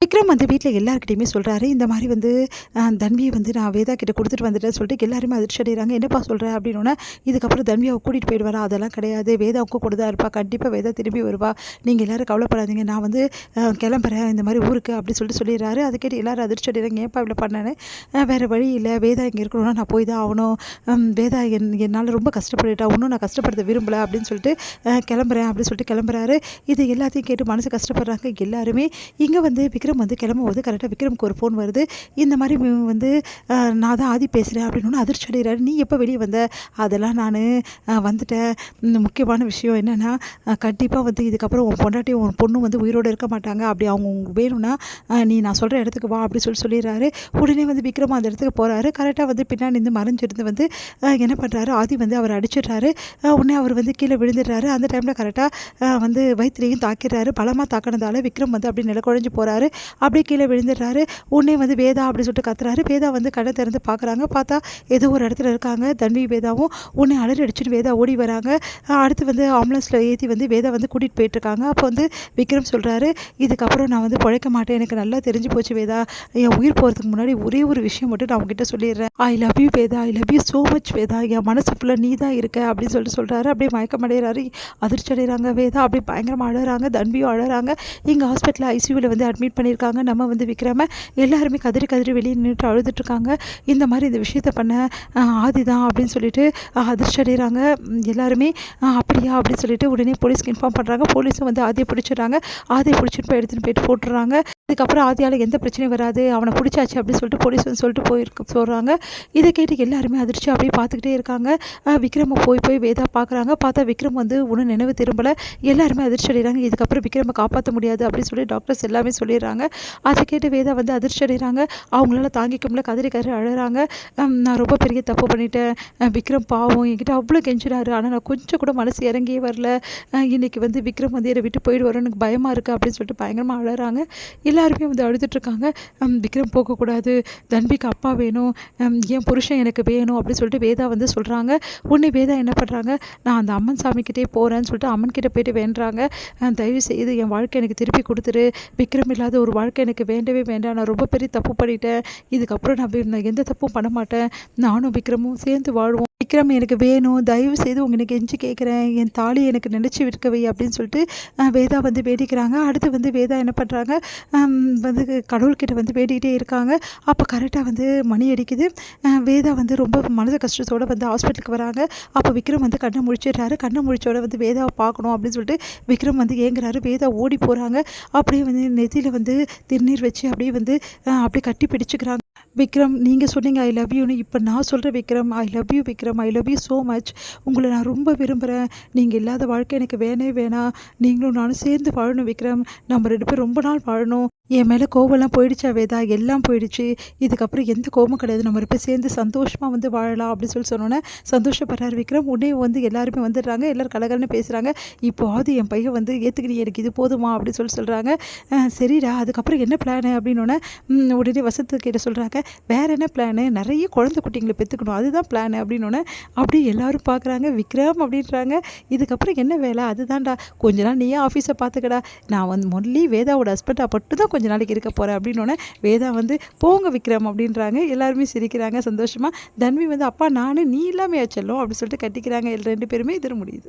விக்ரம் வந்து வீட்டில் எல்லாருக்கிட்டையுமே சொல்கிறாரு, இந்த மாதிரி வந்து தன்வியை வந்து நான் வேதா கிட்ட கொடுத்துட்டு வந்துட்டேன்னு சொல்லிட்டு எல்லாருமே அதிர்ச்சி அடைகிறாங்க. என்னப்பா சொல்கிற அப்படின்னோடனே, இதுக்கப்புறம் தன்வியாவை கூட்டிகிட்டு போயிடுவாரா? அதெல்லாம் கிடையாது, வேதாவுக்கும் கூட தான் இருப்பா, கண்டிப்பாக வேதா திரும்பி வருவா, நீங்கள் எல்லோரும் கவலைப்படாதீங்க, நான் வந்து கிளம்புறேன் இந்த மாதிரி ஊருக்கு அப்படி சொல்லிட்டு சொல்லிடுறாரு. அதை கேட்டு எல்லோரும் அதிர்ச்சி அடைகிறாங்க, ஏன்ப்பா இவ்வளோ பண்ணேன்னு. வேறு வழி இல்லை, வேதா இங்கே இருக்கணும்னா நான் போய் தான் ஆகணும், வேதா என்னால் ரொம்ப கஷ்டப்பட்டுட்டா, இன்னும் நான் கஷ்டப்படுத்த விரும்பலை அப்படின்னு சொல்லிட்டு கிளம்புறேன் அப்படின்னு சொல்லிட்டு கிளம்புறாரு. இது எல்லாத்தையும் கேட்டு மனசு கஷ்டப்படுறாங்க எல்லாருமே. இங்கே வந்து விக்ரம் வந்து கிளம்பும்போது கரெக்டாக விக்ரமுக்கு ஒரு ஃபோன் வருது. இந்த மாதிரி வந்து நான் தான் ஆதி பேசுகிறேன் அப்படின்னு அதிர்ச்சி அடைகிறாரு. நீ எப்போ வெளியே வந்த? அதெல்லாம் நான் வந்துட்டேன். முக்கியமான விஷயம் என்னென்னா, கண்டிப்பாக வந்து இதுக்கப்புறம் உன் பொண்டாட்டியும் உன் பொண்ணும் வந்து உயிரோடு இருக்க மாட்டாங்க, அப்படி அவங்க வேணும்னா நீ நான் சொல்கிற இடத்துக்கு வா அப்படி சொல்லிடுறாரு. உடனே வந்து விக்ரம் அந்த இடத்துக்கு போகிறாரு. கரெக்டாக வந்து பின்னாடி இருந்து மறைஞ்சிருந்து வந்து என்ன பண்ணுறாரு, ஆதி வந்து அவர் அடிச்சிடுறாரு. உடனே அவர் வந்து கீழே விழுந்துடுறாரு. அந்த டைமில் கரெக்டாக வந்து வயிற்றுலையும் தாக்கிடுறாரு. பலமாக தாக்கினதால விக்ரம் வந்து அப்படி நிலக்குழஞ்சு போகிறாரு. அப்படியே கீழே விழுந்துடுறாரு. உடனே வந்து வேதா அப்படி சொல்லிட்டு கத்துறாரு. வேதா வந்து கண்ணை திறந்து பார்க்குறாங்க. பார்த்தா ஏதோ ஒரு இடத்துல இருக்காங்க தன்வி வேதாவும். உடனே அலறி அடிச்சுட்டு வேதா ஓடி வராங்க. அடுத்து வந்து ஆம்புலன்ஸில் ஏற்றி வந்து வேதா வந்து கூட்டிகிட்டு போயிட்டுருக்காங்க. அப்போ வந்து விக்ரம் சொல்கிறாரு, இதுக்கப்புறம் நான் வந்து பிழைக்க மாட்டேன், எனக்கு நல்லா தெரிஞ்சு போச்சு வேதா, என் உயிர் போகிறதுக்கு முன்னாடி ஒரே ஒரு விஷயம் மட்டும் நான் உங்ககிட்ட சொல்லிடுறேன், I love you Veda, I love you so much Veda, என் மனசு ஃபுல்லாக நீ தான் இருக்க அப்படின்னு சொல்கிறாரு. அப்படியே மயக்கம் அடைகிறாரு. அதிர்ச்சி அடைகிறாங்க வேதா. அப்படியே பயங்கரமாக அழகிறாங்க. தன்வியும் அழகிறாங்க. இங்கே ஹாஸ்பிட்டலில் ஐசியூவில் வந்து அட்மிட் பண்ணியிருக்காங்க. நம்ம வந்து விக்ரம எல்லாருமே கதறி கதறி வெளியே நின்றுட்டு அழுதுட்ருக்காங்க. இந்த மாதிரி இந்த விஷயத்த பண்ண ஆதி தான் அப்படின்னு சொல்லிட்டு அதிர்ச்சி அடைகிறாங்க எல்லாருமே. அப்படியா அப்படின்னு சொல்லிட்டு உடனே போலீஸ்க்கு இன்ஃபார்ம் பண்ணுறாங்க. போலீஸும் வந்து ஆதியை பிடிச்சிடுறாங்க. ஆதியை பிடிச்சிட்டு போய் எடுத்துகிட்டு போயிட்டு போட்டுடுறாங்க. இதுக்கப்புறம் ஆதியால் எந்த பிரச்சனையும் வராது, அவனை பிடிச்சாச்சு அப்படின்னு சொல்லிட்டு போலீஸ் வந்து சொல்லிட்டு போயிருக்கு சொல்கிறாங்க. இதை கேட்டு எல்லாருமே அதிர்ச்சி அப்படியே பார்த்துக்கிட்டே இருக்காங்க. விக்ரமை போய் வேதா பார்க்குறாங்க. பார்த்தா விக்ரம் வந்து ஒன்றும் நினைவு திரும்பலை. எல்லாருமே அதிர்ச்சி அடைகிறாங்க. இதுக்கப்புறம் விக்ரமை காப்பாற்ற முடியாது அப்படின்னு சொல்லி டாக்டர்ஸ் எல்லாமே சொல்லிடுறாங்க. அதை கேட்டு வேதா வந்து அதிர்ச்சி அடைகிறாங்க. அவங்களால தாங்கிக்க முடியல, கதறி அழகிறாங்க. நான் ரொம்ப பெரிய தப்பு பண்ணிட்டேன், விக்ரம் பாவம் என்கிட்ட அவ்வளோ கெஞ்சினாரு, ஆனால் நான் கொஞ்சம் கூட மனசு இறங்கியே வரல, இன்றைக்கி வந்து விக்ரம் வந்து என்னை விட்டு போயிடுவார், எனக்கு பயமாக இருக்குது அப்படின்னு சொல்லிட்டு பயங்கரமாக அழகிறாங்க. எல்லாருமே வந்து அழுதுட்ருக்காங்க. விக்ரம் போகக்கூடாது, தன்விக்கு அப்பா வேணும், என் புருஷன் எனக்கு வேணும் அப்படின்னு சொல்லிட்டு வேதா வந்து சொல்கிறாங்க. உடனே வேதா என்ன பண்ணுறாங்க, நான் அந்த அம்மன் சாமிக்கிட்டே போகிறேன்னு சொல்லிட்டு அம்மன் கிட்டே போயிட்டு வேண்டுறாங்க. தயவு செய்து என் வாழ்க்கை எனக்கு திருப்பி கொடுத்துரு, விக்ரம் இல்லாத ஒரு வாழ்க்கை எனக்கு வேண்டவே வேண்டாம், நான் ரொம்ப பெரிய தப்பு பண்ணிட்டேன், இதுக்கப்புறம் நான் எந்த தப்பும் பண்ண மாட்டேன், நானும் விக்ரமும் சேர்ந்து வாழ்வோம், விக்ரம் எனக்கு வேணும், தயவு செய்து உங்களுக்கு கெஞ்சி கேட்குறேன், என் தாலி எனக்கு நினச்சி விற்கவை அப்படின்னு சொல்லிட்டு வேதா வந்து வேடிக்கிறாங்க. அடுத்து வந்து வேதா என்ன பண்ணுறாங்க, வந்து கடவுள்கிட்ட வந்து வேண்டிக்கிட்டே இருக்காங்க. அப்போ கரெக்டாக வந்து மணி அடிக்குது. வேதா வந்து ரொம்ப மனது கஷ்டத்தோடு வந்து ஹாஸ்பிட்டலுக்கு வராங்க. அப்போ விக்ரம் வந்து கண்ணை முழிச்சிடுறாரு. கண்ணை முழிச்சோட வந்து வேதாவை பார்க்கணும் அப்படின்னு சொல்லிட்டு விக்ரம் வந்து ஏங்குறாரு. வேதா ஓடி போகிறாங்க. அப்படியே வந்து நெத்தியில் வந்து திருநீர் வச்சு அப்படியே வந்து அப்படியே கட்டி பிடிச்சிக்கிறாங்க. விக்ரம், நீங்கள் சொன்னீங்க ஐ லவ் யூன்னு, இப்போ நான் சொல்கிறேன் விக்ரம், ஐ love you Vikram, I love you so much, உங்களை நான் ரொம்ப விரும்புகிறேன், நீங்கள் இல்லாத வாழ்க்கை எனக்கு வேணவே வேணாம், நீங்களும் நானும் சேர்ந்து வாழணும் விக்ரம், நம்ம 2 பேரும் ரொம்ப நாள் வாழணும், என் மேலே கோவம்லாம் போயிடுச்சா வேதா, எல்லாம் போயிடுச்சு, இதுக்கப்புறம் எந்த கோபமும் கிடையாது, நம்ம 2 பேர் சேர்ந்து சந்தோஷமாக வந்து வாழலாம் அப்படின்னு சொன்னோன்னே சந்தோஷப்படுறாரு விக்ரம். உடனே வந்து எல்லாருமே வந்துடுறாங்க. எல்லோரும் கலகலன்னு பேசுகிறாங்க. இப்போது என் பையன் வந்து ஏற்றுக்கினி, எனக்கு இது போதுமா அப்படின்னு சொல்கிறாங்க. சரிடா, அதுக்கப்புறம் என்ன பிளானு அப்படின்னோடனே உடனே வசத்துக்கிட்ட சொல்கிறாங்க, வேறு என்ன பிளானு, நிறைய குழந்தை குட்டிங்களை பெற்றுக்கணும், அதுதான் பிளானு அப்படின்னோடனே அப்படியே எல்லோரும் பார்க்குறாங்க. விக்ரம் அப்படின்றாங்க, இதுக்கப்புறம் என்ன வேலை, அதுதான்டா, கொஞ்ச நாள் நீயே ஆஃபீஸை பார்த்துக்கடா, நான் வந்து மொல்லி வேதாவோட ஹஸ்பண்டாக மட்டும் தான் கொஞ்ச நாளைக்கு இருக்க போகிறேன் அப்படின்னோடனே வேதா வந்து போங்க விக்ரம் அப்படின்றாங்க. எல்லாருமே சிரிக்கிறாங்க சந்தோஷமாக. தன்வி வந்து அப்பா நானும் நீ இல்லாமையா செல்லும் அப்படி சொல்லிட்டு கட்டிக்கிறாங்க. 2 பேருமே இது முடியுது.